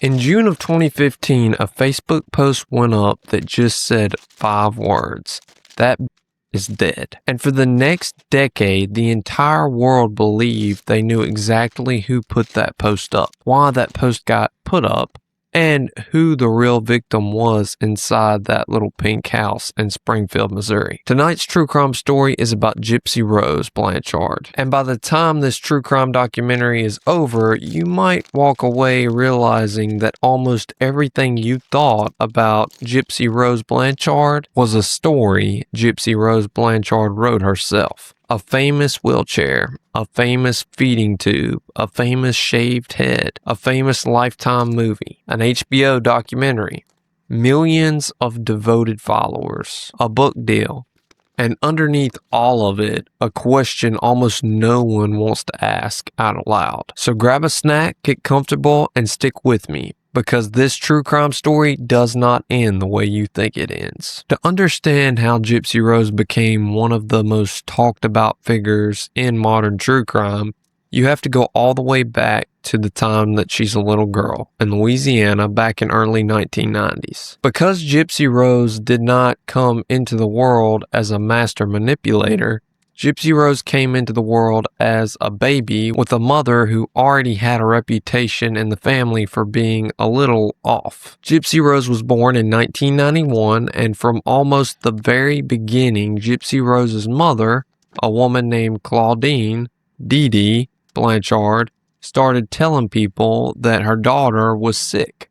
In June of 2015, a Facebook post went up that just said 5 words. That is dead. And for the next decade, the entire world believed they knew exactly who put that post up, why that post got put up, and who the real victim was inside that little pink house in Springfield, Missouri. Tonight's true crime story is about Gypsy Rose Blanchard. And by the time this true crime documentary is over, you might walk away realizing that almost everything you thought about Gypsy Rose Blanchard was a story Gypsy Rose Blanchard wrote herself. A famous wheelchair, a famous feeding tube, a famous shaved head, a famous Lifetime movie, an HBO documentary, millions of devoted followers, a book deal, and underneath all of it, a question almost no one wants to ask out loud. So grab a snack, get comfortable, and stick with me, because this true crime story does not end the way you think it ends. To understand how Gypsy Rose became one of the most talked about figures in modern true crime, you have to go all the way back to the time that she's a little girl in Louisiana back in early 1990s. Because Gypsy Rose did not come into the world as a master manipulator, Gypsy Rose came into the world as a baby with a mother who already had a reputation in the family for being a little off. Gypsy Rose was born in 1991, and from almost the very beginning, Gypsy Rose's mother, a woman named Claudine, Dee Dee Blanchard, started telling people that her daughter was sick.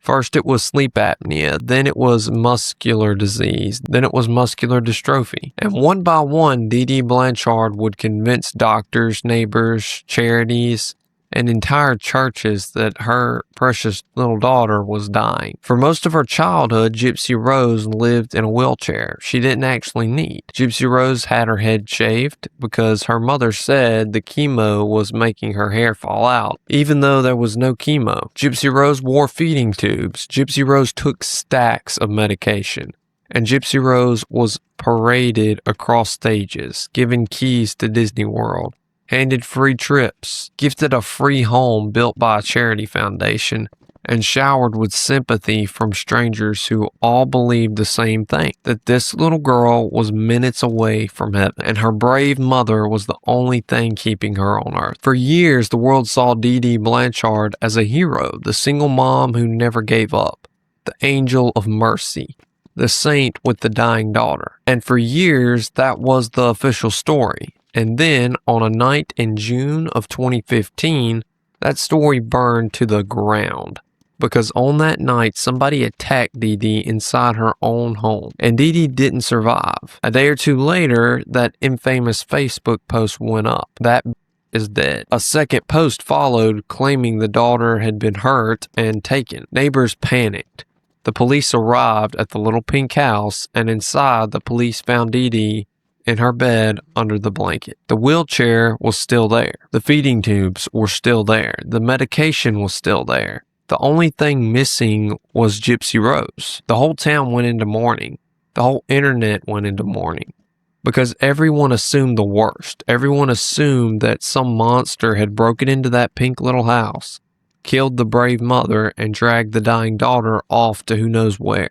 First it was sleep apnea, then it was muscular disease, then it was muscular dystrophy. And one by one, Dee Dee Blanchard would convince doctors, neighbors, charities, and entire churches that her precious little daughter was dying. For most of her childhood, Gypsy Rose lived in a wheelchair she didn't actually need. Gypsy Rose had her head shaved because her mother said the chemo was making her hair fall out, even though there was no chemo. Gypsy Rose wore feeding tubes. Gypsy Rose took stacks of medication. And Gypsy Rose was paraded across stages, given keys to Disney World, handed free trips, gifted a free home built by a charity foundation, and showered with sympathy from strangers who all believed the same thing, that this little girl was minutes away from heaven, and her brave mother was the only thing keeping her on earth. For years, the world saw Dee Dee Blanchard as a hero, the single mom who never gave up, the angel of mercy, the saint with the dying daughter. And for years, that was the official story. And then, on a night in June of 2015, that story burned to the ground. Because on that night, somebody attacked Dee Dee inside her own home. And Dee Dee didn't survive. A day or two later, that infamous Facebook post went up. That is dead. A second post followed claiming the daughter had been hurt and taken. Neighbors panicked. The police arrived at the little pink house, and inside, the police found Dee Dee in her bed under the blanket. The wheelchair was still there. The feeding tubes were still there. The medication was still there. The only thing missing was Gypsy Rose. The whole town went into mourning. The whole internet went into mourning. Because everyone assumed the worst. Everyone assumed that some monster had broken into that pink little house, killed the brave mother, and dragged the dying daughter off to who knows where.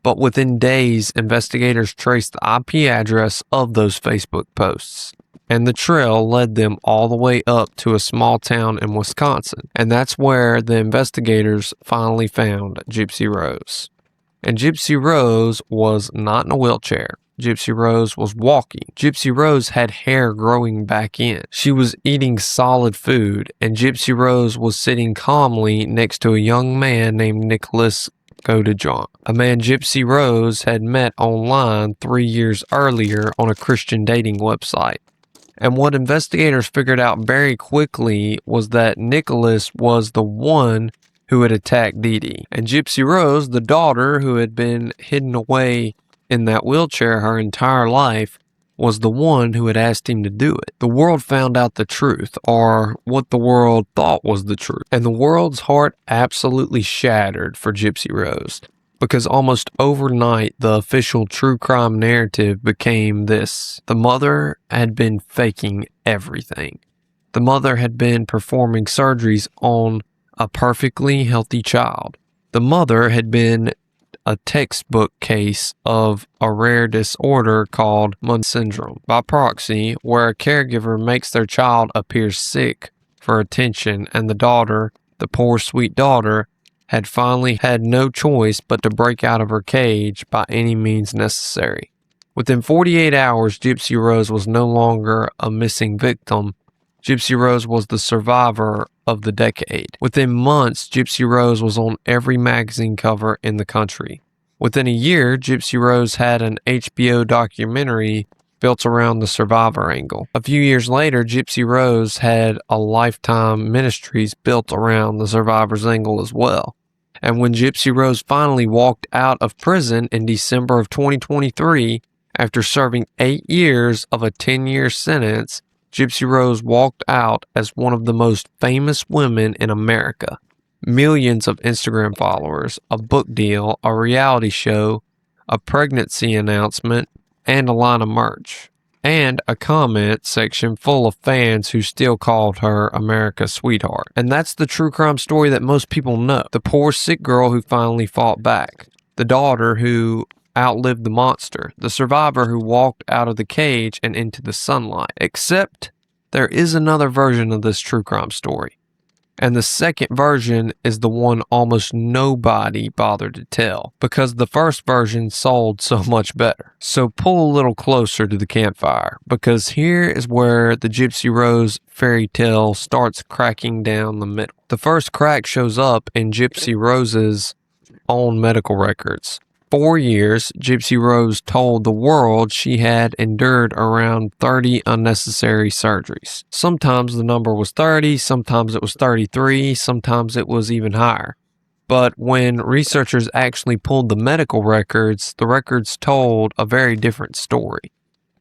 But within days, investigators traced the IP address of those Facebook posts, and the trail led them all the way up to a small town in Wisconsin, and that's where the investigators finally found Gypsy Rose. And Gypsy Rose was not in a wheelchair. Gypsy Rose was walking. Gypsy Rose had hair growing back in. She was eating solid food, and Gypsy Rose was sitting calmly next to a young man named Nicholas Godejohn, a man Gypsy Rose had met online 3 years earlier on a Christian dating website. And what investigators figured out very quickly was that Nicholas was the one who had attacked Dee Dee. And Gypsy Rose, the daughter who had been hidden away in that wheelchair her entire life, was the one who had asked him to do it. The world found out the truth, or what the world thought was the truth. And the world's heart absolutely shattered for Gypsy Rose, because almost overnight, the official true crime narrative became this. The mother had been faking everything. The mother had been performing surgeries on a perfectly healthy child. The mother had been a textbook case of a rare disorder called Munn syndrome by proxy, where a caregiver makes their child appear sick for attention, and the daughter, the poor sweet daughter, had finally had no choice but to break out of her cage by any means necessary. Within 48 hours, Gypsy Rose was no longer a missing victim. Gypsy Rose was the survivor of the decade. Within months, Gypsy Rose was on every magazine cover in the country. Within a year, Gypsy Rose had an HBO documentary built around the survivor angle. A few years later, Gypsy Rose had a Lifetime Ministries built around the survivor's angle as well. And when Gypsy Rose finally walked out of prison in December of 2023, after serving 8 years of a 10-year sentence, Gypsy Rose walked out as one of the most famous women in America. Millions of Instagram followers, a book deal, a reality show, a pregnancy announcement, and a line of merch. And a comment section full of fans who still called her America's sweetheart. And that's the true crime story that most people know. The poor sick girl who finally fought back. The daughter who outlived the monster. The survivor who walked out of the cage and into the sunlight. Except there is another version of this true crime story. And the second version is the one almost nobody bothered to tell, because the first version sold so much better. So pull a little closer to the campfire, because here is where the Gypsy Rose fairy tale starts cracking down the middle. The first crack shows up in Gypsy Rose's own medical records. 4 years, Gypsy Rose told the world she had endured around 30 unnecessary surgeries. Sometimes the number was 30, sometimes it was 33, sometimes it was even higher. But when researchers actually pulled the medical records, the records told a very different story.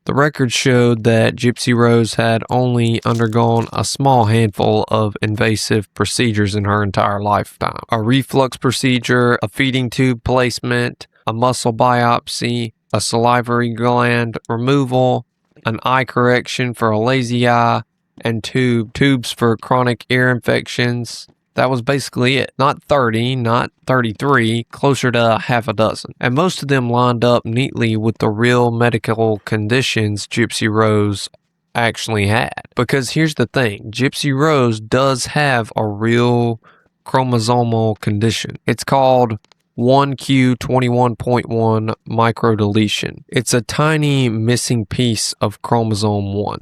The records showed that Gypsy Rose had only undergone a small handful of invasive procedures in her entire lifetime. A reflux procedure, a feeding tube placement, a muscle biopsy, a salivary gland removal, an eye correction for a lazy eye, and tubes for chronic ear infections. That was basically it. Not 30, not 33, closer to half a dozen. And most of them lined up neatly with the real medical conditions Gypsy Rose actually had. Because here's the thing, Gypsy Rose does have a real chromosomal condition. It's called 1q21.1 microdeletion. It's a tiny missing piece of chromosome 1.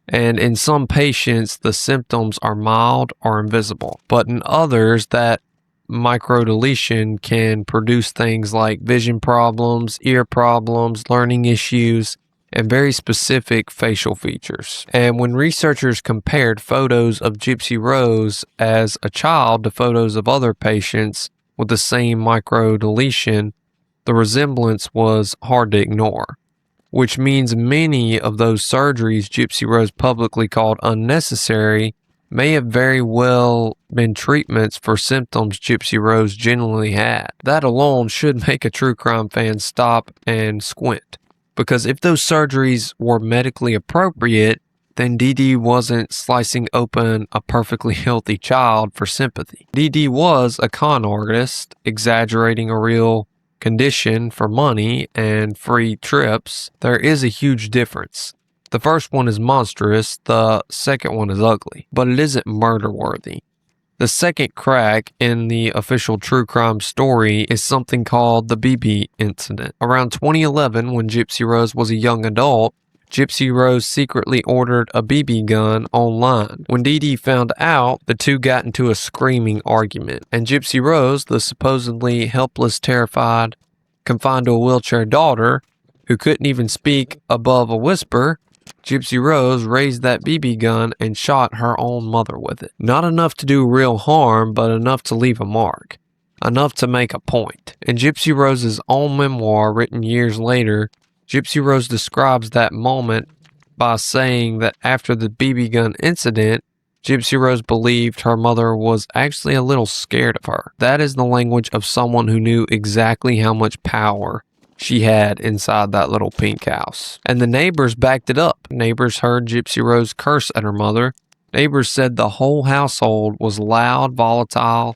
And in some patients, the symptoms are mild or invisible. But in others, that microdeletion can produce things like vision problems, ear problems, learning issues, and very specific facial features. And when researchers compared photos of Gypsy Rose as a child to photos of other patients with the same microdeletion, the resemblance was hard to ignore, which means many of those surgeries Gypsy Rose publicly called unnecessary may have very well been treatments for symptoms Gypsy Rose genuinely had. That alone should make a true crime fan stop and squint, because if those surgeries were medically appropriate, then Dee Dee wasn't slicing open a perfectly healthy child for sympathy. Dee Dee was a con artist, exaggerating a real condition for money and free trips. There is a huge difference. The first one is monstrous, the second one is ugly, but it isn't murder-worthy. The second crack in the official true crime story is something called the BB incident. Around 2011, when Gypsy Rose was a young adult, Gypsy Rose secretly ordered a BB gun online. When Dee Dee found out, the two got into a screaming argument, and Gypsy Rose, the supposedly helpless, terrified, confined to a wheelchair daughter, who couldn't even speak above a whisper, Gypsy Rose raised that BB gun and shot her own mother with it. Not enough to do real harm, but enough to leave a mark. Enough to make a point. In Gypsy Rose's own memoir written years later, Gypsy Rose describes that moment by saying that after the BB gun incident, Gypsy Rose believed her mother was actually a little scared of her. That is the language of someone who knew exactly how much power she had inside that little pink house. And the neighbors backed it up. Neighbors heard Gypsy Rose curse at her mother, Neighbors said the whole household was loud, volatile,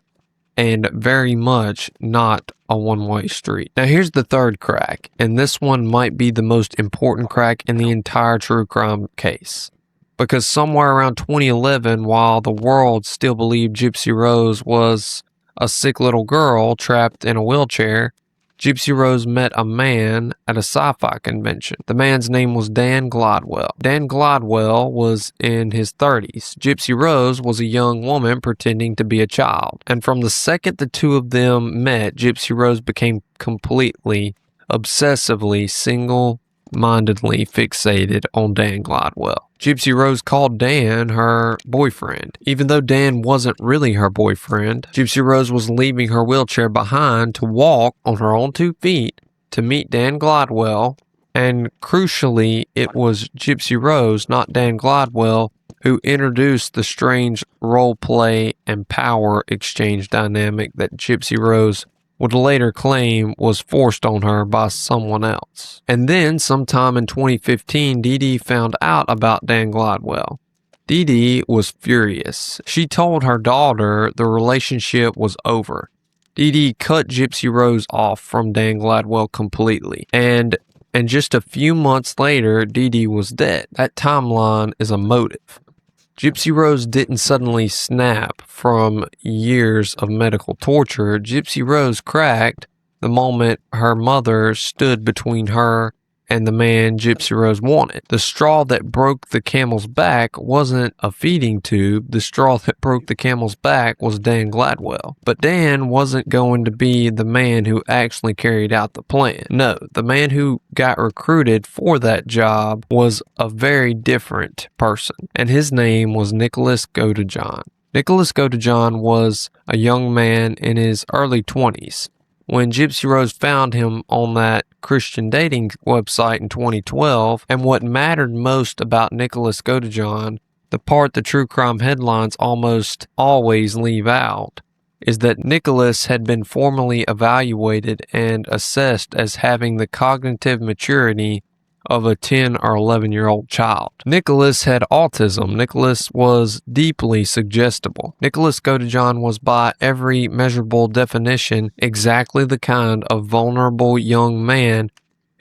and very much not a one-way street. Now here's the third crack, and this one might be the most important crack in the entire true crime case. Because somewhere around 2011, while the world still believed Gypsy Rose was a sick little girl trapped in a wheelchair, Gypsy Rose met a man at a sci-fi convention. The man's name was Dan Gladwell. Dan Gladwell was in his 30s. Gypsy Rose was a young woman pretending to be a child. And from the second the two of them met, Gypsy Rose became completely, obsessively, single-mindedly fixated on Dan Gladwell. Gypsy Rose called Dan her boyfriend. Even though Dan wasn't really her boyfriend, Gypsy Rose was leaving her wheelchair behind to walk on her own 2 feet to meet Dan Gladwell, and crucially, it was Gypsy Rose, not Dan Gladwell, who introduced the strange role play and power exchange dynamic that Gypsy Rose would later claim was forced on her by someone else. And then, sometime in 2015, Dee Dee found out about Dan Gladwell. Dee Dee was furious. She told her daughter the relationship was over. Dee Dee cut Gypsy Rose off from Dan Gladwell completely. And just a few months later, Dee Dee was dead. That timeline is a motive. Gypsy Rose didn't suddenly snap from years of medical torture. Gypsy Rose cracked the moment her mother stood between her and the man Gypsy Rose wanted. The straw that broke the camel's back wasn't a feeding tube. The straw that broke the camel's back was Dan Gladwell. But Dan wasn't going to be the man who actually carried out the plan. No, the man who got recruited for that job was a very different person, and his name was Nicholas Godejohn. Nicholas Godejohn was a young man in his early 20s. When Gypsy Rose found him on that Christian dating website in 2012, and what mattered most about Nicholas Godejohn, the part the true crime headlines almost always leave out, is that Nicholas had been formally evaluated and assessed as having the cognitive maturity of a 10 or 11-year-old child. Nicholas had autism. Nicholas was deeply suggestible. Nicholas Godejohn was, by every measurable definition, exactly the kind of vulnerable young man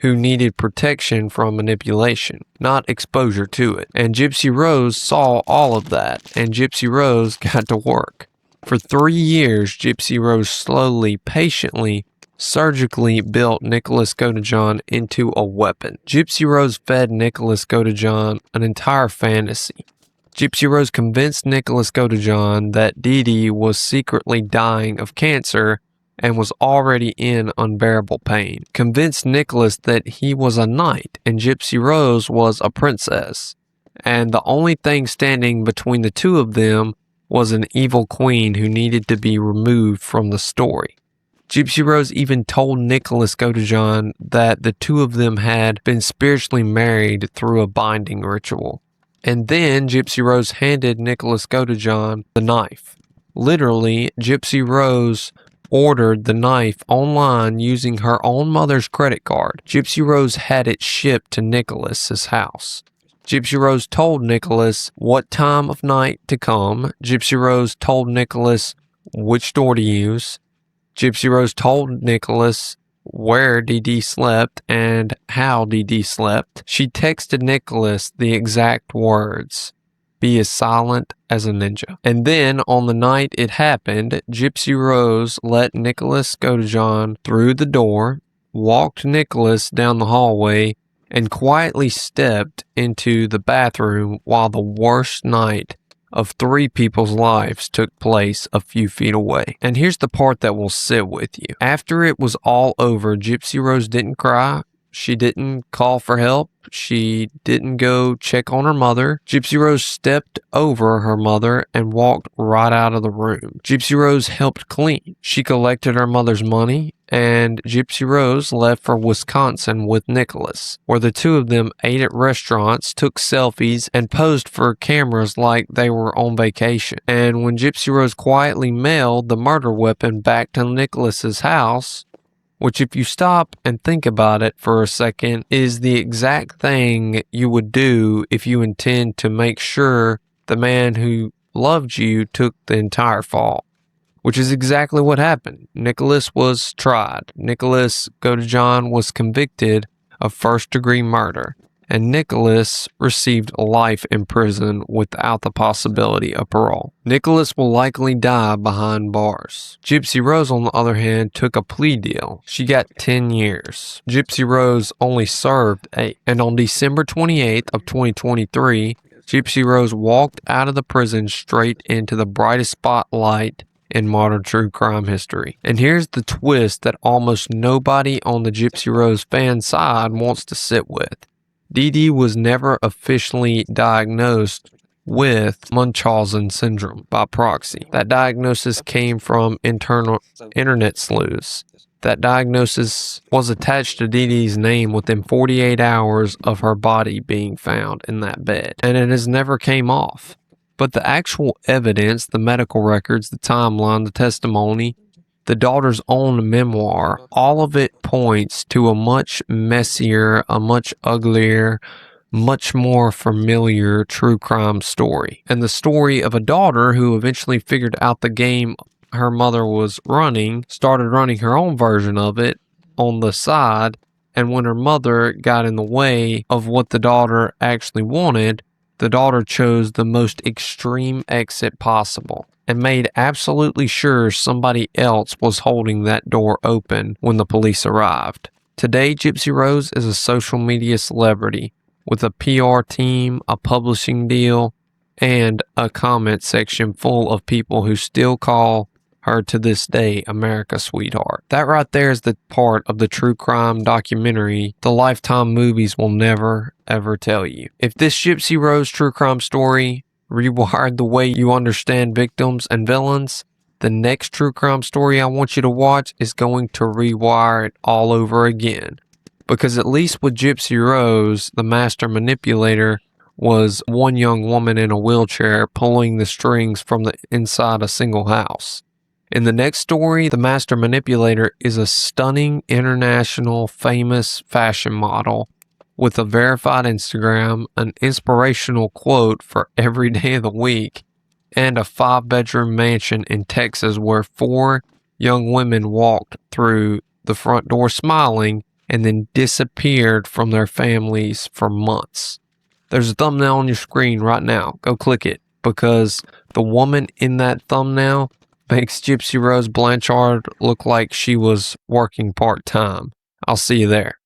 who needed protection from manipulation, not exposure to it. And Gypsy Rose saw all of that, and Gypsy Rose got to work. For 3 years, Gypsy Rose slowly, patiently, surgically built Nicholas Godejohn into a weapon. Gypsy Rose fed Nicholas Godejohn an entire fantasy. Gypsy Rose convinced Nicholas Godejohn that Dee Dee was secretly dying of cancer and was already in unbearable pain. Convinced Nicholas that he was a knight and Gypsy Rose was a princess. And the only thing standing between the two of them was an evil queen who needed to be removed from the story. Gypsy Rose even told Nicholas Godejohn that the two of them had been spiritually married through a binding ritual. And then Gypsy Rose handed Nicholas Godejohn the knife. Literally, Gypsy Rose ordered the knife online using her own mother's credit card. Gypsy Rose had it shipped to Nicholas's house. Gypsy Rose told Nicholas what time of night to come. Gypsy Rose told Nicholas which door to use. Gypsy Rose told Nicholas where Dee Dee slept and how Dee Dee slept. She texted Nicholas the exact words, "Be as silent as a ninja." And then, on the night it happened, Gypsy Rose let Nicholas Godejohn through the door, walked Nicholas down the hallway, and quietly stepped into the bathroom while the worst night of 3 people's lives took place a few feet away. And here's the part that will sit with you. After it was all over, Gypsy Rose didn't cry. She didn't call for help. She didn't go check on her mother. Gypsy Rose stepped over her mother and walked right out of the room. Gypsy Rose helped clean. She collected her mother's money, and Gypsy Rose left for Wisconsin with Nicholas, where the two of them ate at restaurants, took selfies, and posed for cameras like they were on vacation. And when Gypsy Rose quietly mailed the murder weapon back to Nicholas's house, which, if you stop and think about it for a second, is the exact thing you would do if you intend to make sure The man who loved you took the entire fall, which is exactly what happened. Nicholas was tried. Nicholas Godejohn was convicted of first-degree murder, and Nicholas received life in prison without the possibility of parole. Nicholas will likely die behind bars. Gypsy Rose, on the other hand, took a plea deal. She got 10 years. Gypsy Rose only served 8. And on December 28th of 2023, Gypsy Rose walked out of the prison straight into the brightest spotlight in modern true crime history. And here's the twist that almost nobody on the Gypsy Rose fan side wants to sit with. Dee Dee was never officially diagnosed with Munchausen syndrome by proxy. That diagnosis came from internet sleuths. That diagnosis was attached to Dee Dee's name within 48 hours of her body being found in that bed, and it has never came off. But the actual evidence, the medical records, the timeline, the testimony, the daughter's own memoir, all of it points to a much messier, a much uglier, much more familiar true crime story. And the story of a daughter who eventually figured out the game her mother was running, started running her own version of it on the side, and when her mother got in the way of what the daughter actually wanted, the daughter chose the most extreme exit possible and made absolutely sure somebody else was holding that door open when the police arrived. Today, Gypsy Rose is a social media celebrity with a PR team, a publishing deal, and a comment section full of people who still call her to this day America's sweetheart. That right there is the part of the true crime documentary the Lifetime movies will never, ever tell you. If this Gypsy Rose true crime story rewired the way you understand victims and villains, the next true crime story I want you to watch is going to rewire it all over again. Because at least with Gypsy Rose, the master manipulator was one young woman in a wheelchair pulling the strings from the inside a single house. In the next story, the master manipulator is a stunning international famous fashion model with a verified Instagram, an inspirational quote for every day of the week, and a 5-bedroom mansion in Texas where 4 young women walked through the front door smiling and then disappeared from their families for months. There's a thumbnail on your screen right now. Go click it, because the woman in that thumbnail makes Gypsy Rose Blanchard look like she was working part-time. I'll see you there.